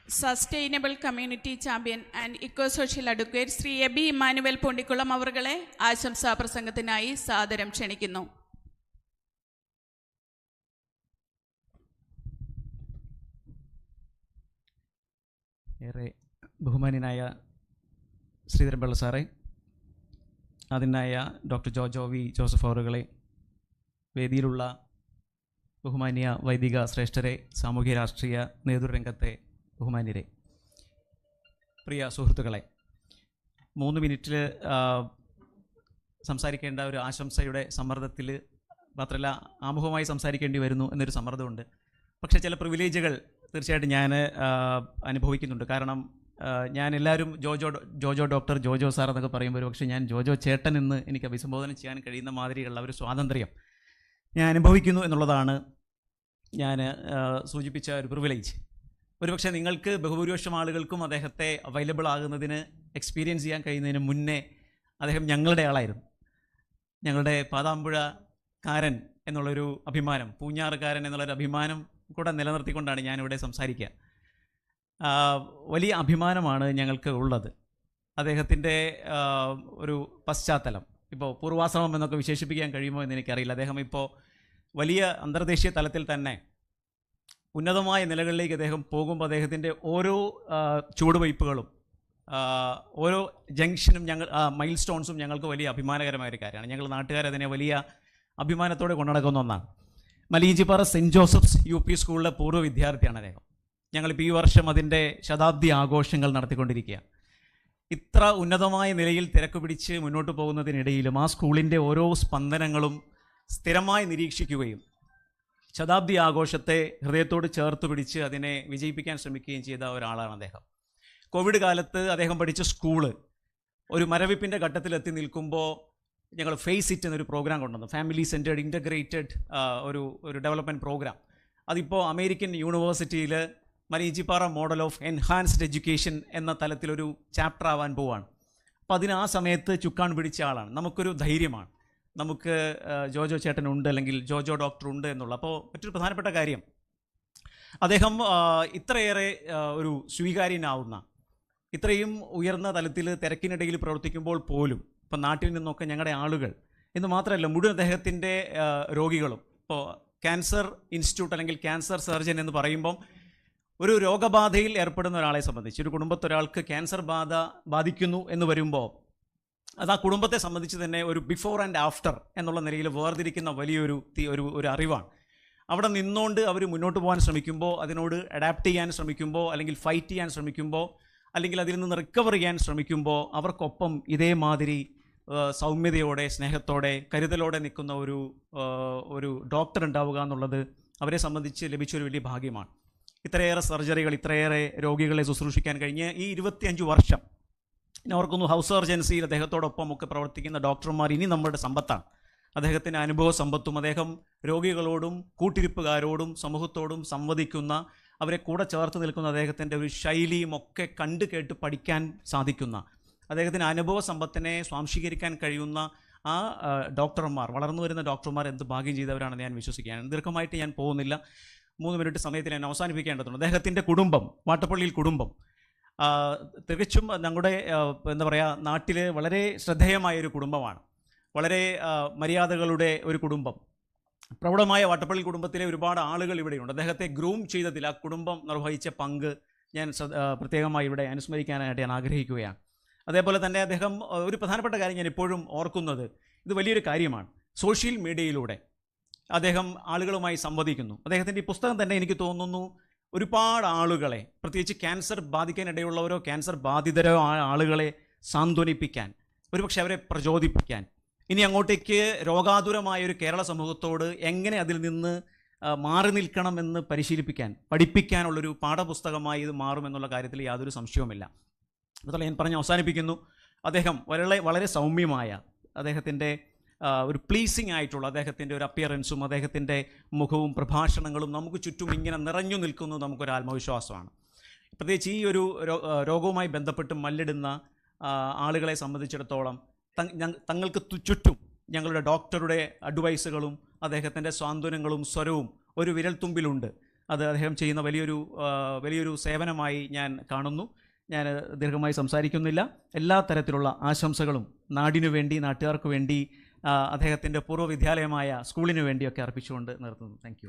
Sustainable community champion and eco social advocate Shri AB Emmanuel പൊണ്ടിക്കുളം അവരുടെ ആശംസാ പ്രസംഗത്തിനായി സാദരം ക്ഷണിക്കുന്നു. ഏറെ ബഹുമാന്യനായ ശ്രീധരൻപിള്ള സാറേ, അതിനായ ഡോക്ടർ ജോജോ വി ജോസഫ് അവറുകളെ, വേദിയിലുള്ള ബഹുമാന്യ വൈദിക ശ്രേഷ്ഠരെ, സാമൂഹ്യ രാഷ്ട്രീയ നേതൃരംഗത്തെ ബഹുമാന്യരെ, പ്രിയ സുഹൃത്തുക്കളെ, 3 മിനിറ്റിൽ സംസാരിക്കേണ്ട ഒരു ആശംസയുടെ സമ്മർദ്ദത്തിൽ മാത്രമല്ല ആമുഖമായി സംസാരിക്കേണ്ടി വരുന്നു എന്നൊരു സമ്മർദ്ദമുണ്ട്. പക്ഷേ ചില പ്രിവിലേജുകൾ തീർച്ചയായിട്ടും ഞാൻ അനുഭവിക്കുന്നുണ്ട്. കാരണം ഞാൻ എല്ലാവരും ജോജോ ഡോക്ടർ ജോജോ സാർ എന്നൊക്കെ പറയുമ്പോൾ പക്ഷേ ഞാൻ ജോജോ ചേട്ടൻ എന്ന് എനിക്ക് അഭിസംബോധന ചെയ്യാൻ കഴിയുന്ന മാതിരിയുള്ള ഒരു സ്വാതന്ത്ര്യം ഞാൻ അനുഭവിക്കുന്നു എന്നുള്ളതാണ് ഞാൻ സൂചിപ്പിച്ച ഒരു പ്രിവിലേജ്. ഒരുപക്ഷെ നിങ്ങൾക്ക് ബഹുഭൂരിപക്ഷം ആളുകൾക്കും അദ്ദേഹത്തെ അവൈലബിൾ ആകുന്നതിന് എക്സ്പീരിയൻസ് ചെയ്യാൻ കഴിയുന്നതിന് മുന്നേ അദ്ദേഹം ഞങ്ങളുടെ ആളായിരുന്നു. ഞങ്ങളുടെ പാതാമ്പുഴക്കാരൻ എന്നുള്ളൊരു അഭിമാനം, പൂഞ്ഞാറുകാരൻ എന്നുള്ളൊരു അഭിമാനം കൂടെ നിലനിർത്തിക്കൊണ്ടാണ് ഞാനിവിടെ സംസാരിക്കുക. വലിയ അഭിമാനമാണ് ഞങ്ങൾക്ക് ഉള്ളത്. അദ്ദേഹത്തിൻ്റെ ഒരു പശ്ചാത്തലം ഇപ്പോൾ പൂർവാശ്രമം എന്നൊക്കെ വിശേഷിപ്പിക്കാൻ കഴിയുമോ എന്ന് എനിക്കറിയില്ല. അദ്ദേഹം ഇപ്പോൾ വലിയ അന്തർദേശീയ തലത്തിൽ തന്നെ ഉന്നതമായ നിലകളിലേക്ക് അദ്ദേഹം പോകുമ്പോൾ അദ്ദേഹത്തിൻ്റെ ഓരോ ചുവടുവയ്പ്പുകളും ഓരോ ജംഗ്ഷനും മൈൽ സ്റ്റോൺസും ഞങ്ങൾക്ക് വലിയ അഭിമാനകരമായ ഒരു കാര്യമാണ്. ഞങ്ങൾ നാട്ടുകാരതിനെ വലിയ അഭിമാനത്തോടെ കൊണ്ടുനടക്കുന്ന ഒന്നാണ്. മലീഞ്ചിപ്പാറ സെൻറ്റ് ജോസഫ്സ് UP സ്കൂളിലെ പൂർവ്വ വിദ്യാർത്ഥിയാണ് അദ്ദേഹം. ഞങ്ങളിപ്പോൾ ഈ വർഷം അതിൻ്റെ ശതാബ്ദി ആഘോഷങ്ങൾ നടത്തിക്കൊണ്ടിരിക്കുക. ഇത്ര ഉന്നതമായ നിലയിൽ തിരക്ക് പിടിച്ച് മുന്നോട്ട് പോകുന്നതിനിടയിലും ആ സ്കൂളിൻ്റെ ഓരോ സ്പന്ദനങ്ങളും സ്ഥിരമായി നിരീക്ഷിക്കുകയും ശതാബ്ദി ആഘോഷത്തെ ഹൃദയത്തോട് ചേർത്ത് പിടിച്ച് അതിനെ വിജയിപ്പിക്കാൻ ശ്രമിക്കുകയും ചെയ്ത ഒരാളാണ് അദ്ദേഹം. കോവിഡ് കാലത്ത് അദ്ദേഹം പഠിച്ച സ്കൂള് ഒരു മരവിപ്പിൻ്റെ ഘട്ടത്തിലെത്തി നിൽക്കുമ്പോൾ ഞങ്ങൾ ഫേസ് ഇറ്റ് എന്നൊരു പ്രോഗ്രാം കൊണ്ടുവന്നു. ഫാമിലി സെൻറ്റേഡ് ഇൻ്റഗ്രേറ്റഡ് ഒരു ഡെവലപ്മെൻറ്റ് പ്രോഗ്രാം. അതിപ്പോൾ അമേരിക്കൻ യൂണിവേഴ്സിറ്റിയിൽ മലീഞ്ചിപ്പാറ മോഡൽ ഓഫ് എൻഹാൻസ്ഡ് എഡ്യൂക്കേഷൻ എന്ന തലത്തിലൊരു ചാപ്റ്റർ ആവാൻ പോവാണ്. അപ്പോൾ അതിന് ആ സമയത്ത് ചുക്കാൻ പിടിച്ച ആളാണ്. നമുക്കൊരു ധൈര്യമാണ്, നമുക്ക് ജോജോ ചേട്ടനുണ്ട് അല്ലെങ്കിൽ ജോജോ ഡോക്ടർ ഉണ്ട് എന്നുള്ള. അപ്പോൾ മറ്റൊരു പ്രധാനപ്പെട്ട കാര്യം, അദ്ദേഹം ഇത്രയേറെ ഒരു സ്വീകാര്യനാവുന്ന, ഇത്രയും ഉയർന്ന തലത്തിൽ തിരക്കിനിടയിൽ പ്രവർത്തിക്കുമ്പോൾ പോലും ഇപ്പം നാട്ടിൽ നിന്നൊക്കെ ഞങ്ങളുടെ ആളുകൾ എന്ന് മാത്രമല്ല മുഴുവൻ അദ്ദേഹത്തിൻ്റെ രോഗികളും, ഇപ്പോൾ ക്യാൻസർ ഇൻസ്റ്റിറ്റ്യൂട്ട് അല്ലെങ്കിൽ ക്യാൻസർ സർജൻ എന്ന് പറയുമ്പം ഒരു രോഗബാധയിൽ ഏർപ്പെടുന്ന ഒരാളെ സംബന്ധിച്ച്, ഒരു കുടുംബത്തൊരാൾക്ക് ക്യാൻസർ ബാധിക്കുന്നു എന്ന് വരുമ്പോൾ അത് ആ കുടുംബത്തെ സംബന്ധിച്ച് തന്നെ ഒരു ബിഫോർ ആൻഡ് ആഫ്റ്റർ എന്നുള്ള നിലയിൽ വേർതിരിക്കുന്ന വലിയൊരു ഒരു അറിവാണ്. അവിടെ നിന്നുകൊണ്ട് അവർ മുന്നോട്ട് പോകാൻ ശ്രമിക്കുമ്പോൾ, അതിനോട് അഡാപ്റ്റ് ചെയ്യാൻ ശ്രമിക്കുമ്പോൾ, അല്ലെങ്കിൽ ഫൈറ്റ് ചെയ്യാൻ ശ്രമിക്കുമ്പോൾ, അല്ലെങ്കിൽ അതിൽ നിന്ന് റിക്കവർ ചെയ്യാൻ ശ്രമിക്കുമ്പോൾ അവർക്കൊപ്പം ഇതേമാതിരി സൗമ്യതയോടെ, സ്നേഹത്തോടെ, കരുതലോടെ നിൽക്കുന്ന ഒരു ഡോക്ടർ ഉണ്ടാവുക എന്നുള്ളത് അവരെ സംബന്ധിച്ച് ലഭിച്ചൊരു വലിയ ഭാഗ്യമാണ്. ഇത്രയേറെ സർജറികൾ, ഇത്രയേറെ രോഗികളെ ശുശ്രൂഷിക്കാൻ കഴിഞ്ഞ് ഈ 25 വർഷം ഞാൻ ഓർക്കുന്നു, ഹൗസ് സർജൻസിയിൽ അദ്ദേഹത്തോടൊപ്പം ഒക്കെ പ്രവർത്തിക്കുന്ന ഡോക്ടർമാർ ഇനി നമ്മുടെ സമ്പത്താണ്. അദ്ദേഹത്തിൻ്റെ അനുഭവ സമ്പത്തും അദ്ദേഹം രോഗികളോടും കൂട്ടിരിപ്പുകാരോടും സമൂഹത്തോടും സംവദിക്കുന്ന, അവരെ കൂടെ ചേർത്ത് നിൽക്കുന്ന അദ്ദേഹത്തിൻ്റെ ഒരു ശൈലിയും ഒക്കെ കണ്ടു കേട്ട് പഠിക്കാൻ സാധിക്കുന്ന, അദ്ദേഹത്തിൻ്റെ അനുഭവ സമ്പത്തിനെ സ്വാംശീകരിക്കാൻ കഴിയുന്ന ആ ഡോക്ടർമാർ, വളർന്നു വരുന്ന ഡോക്ടർമാർ എന്ത് ഭാഗ്യം ചെയ്തവരാണെന്ന് ഞാൻ വിശ്വസിക്കുകയാണ്. ദീർഘമായിട്ട് ഞാൻ പോകുന്നില്ല, 3 മിനിറ്റ് സമയത്തിൽ ഞാൻ അവസാനിപ്പിക്കേണ്ടതുണ്ട്. അദ്ദേഹത്തിൻ്റെ കുടുംബം, വാട്ടപ്പള്ളിയിൽ കുടുംബം തികച്ചും ഞങ്ങളുടെ എന്താ പറയുക, നാട്ടിൽ വളരെ ശ്രദ്ധേയമായൊരു കുടുംബമാണ്. വളരെ മര്യാദകളുടെ ഒരു കുടുംബം. പ്രൗഢമായ വാട്ടപ്പള്ളി കുടുംബത്തിലെ ഒരുപാട് ആളുകൾ ഇവിടെയുണ്ട്. അദ്ദേഹത്തെ ഗ്രൂം ചെയ്തതിൽ ആ കുടുംബം നിർവഹിച്ച പങ്ക് ഞാൻ പ്രത്യേകമായി ഇവിടെ അനുസ്മരിക്കാനായിട്ട് ഞാൻ ആഗ്രഹിക്കുകയാണ്. അതേപോലെ തന്നെ അദ്ദേഹം ഒരു പ്രധാനപ്പെട്ട കാര്യം ഞാൻ എപ്പോഴും ഓർക്കുന്നത്, ഇത് വലിയൊരു കാര്യമാണ്, സോഷ്യൽ മീഡിയയിലൂടെ അദ്ദേഹം ആളുകളുമായി സംവദിക്കുന്നു. അദ്ദേഹത്തിൻ്റെ ഈ പുസ്തകം തന്നെ എനിക്ക് തോന്നുന്നു ഒരുപാട് ആളുകളെ, പ്രത്യേകിച്ച് ക്യാൻസർ ബാധിക്കാനിടയുള്ളവരോ ക്യാൻസർ ബാധിതരോ ആളുകളെ സാന്ത്വനിപ്പിക്കാൻ, ഒരുപക്ഷെ അവരെ പ്രചോദിപ്പിക്കാൻ, ഇനി അങ്ങോട്ടേക്ക് രോഗാതുരമായൊരു കേരള സമൂഹത്തോട് എങ്ങനെ അതിൽ നിന്ന് മാറി നിൽക്കണമെന്ന് പരിശീലിപ്പിക്കാൻ, പഠിപ്പിക്കാനുള്ളൊരു പാഠപുസ്തകമായി ഇത് മാറുമെന്നുള്ള കാര്യത്തിൽ യാതൊരു സംശയവുമില്ല. അതുപോലെ ഞാൻ പറഞ്ഞ് അവസാനിപ്പിക്കുന്നു, അദ്ദേഹം വളരെ സൗമ്യമായ, അദ്ദേഹത്തിൻ്റെ ഒരു പ്ലീസിങ് ആയിട്ടുള്ള അദ്ദേഹത്തിൻ്റെ ഒരു അപ്പിയറൻസും അദ്ദേഹത്തിൻ്റെ മുഖവും പ്രഭാഷണങ്ങളും നമുക്ക് ചുറ്റും ഇങ്ങനെ നിറഞ്ഞു നിൽക്കുന്നത് നമുക്കൊരു ആത്മവിശ്വാസമാണ്. പ്രത്യേകിച്ച് ഈ ഒരു രോഗവുമായി ബന്ധപ്പെട്ട് മല്ലിടുന്ന ആളുകളെ സംബന്ധിച്ചിടത്തോളം തങ്ങൾക്ക് ചുറ്റും ഞങ്ങളുടെ ഡോക്ടറുടെ അഡ്വൈസുകളും അദ്ദേഹത്തിൻ്റെ സാന്ത്വനങ്ങളും സ്വരവും ഒരു വിരൽത്തുമ്പിലുണ്ട്. അത് അദ്ദേഹം ചെയ്യുന്ന വലിയൊരു സേവനമായി ഞാൻ കാണുന്നു. ഞാൻ ദീർഘമായി സംസാരിക്കുന്നില്ല. എല്ലാ തരത്തിലുള്ള ആശംസകളും നാടിനു വേണ്ടി, നാട്ടുകാർക്ക് വേണ്ടി, അദ്ദേഹത്തിൻ്റെ പൂർവ്വ വിദ്യാലയമായ സ്കൂളിനു വേണ്ടിയൊക്കെ അർപ്പിച്ചുകൊണ്ട് നിർത്തുന്നു. Thank you.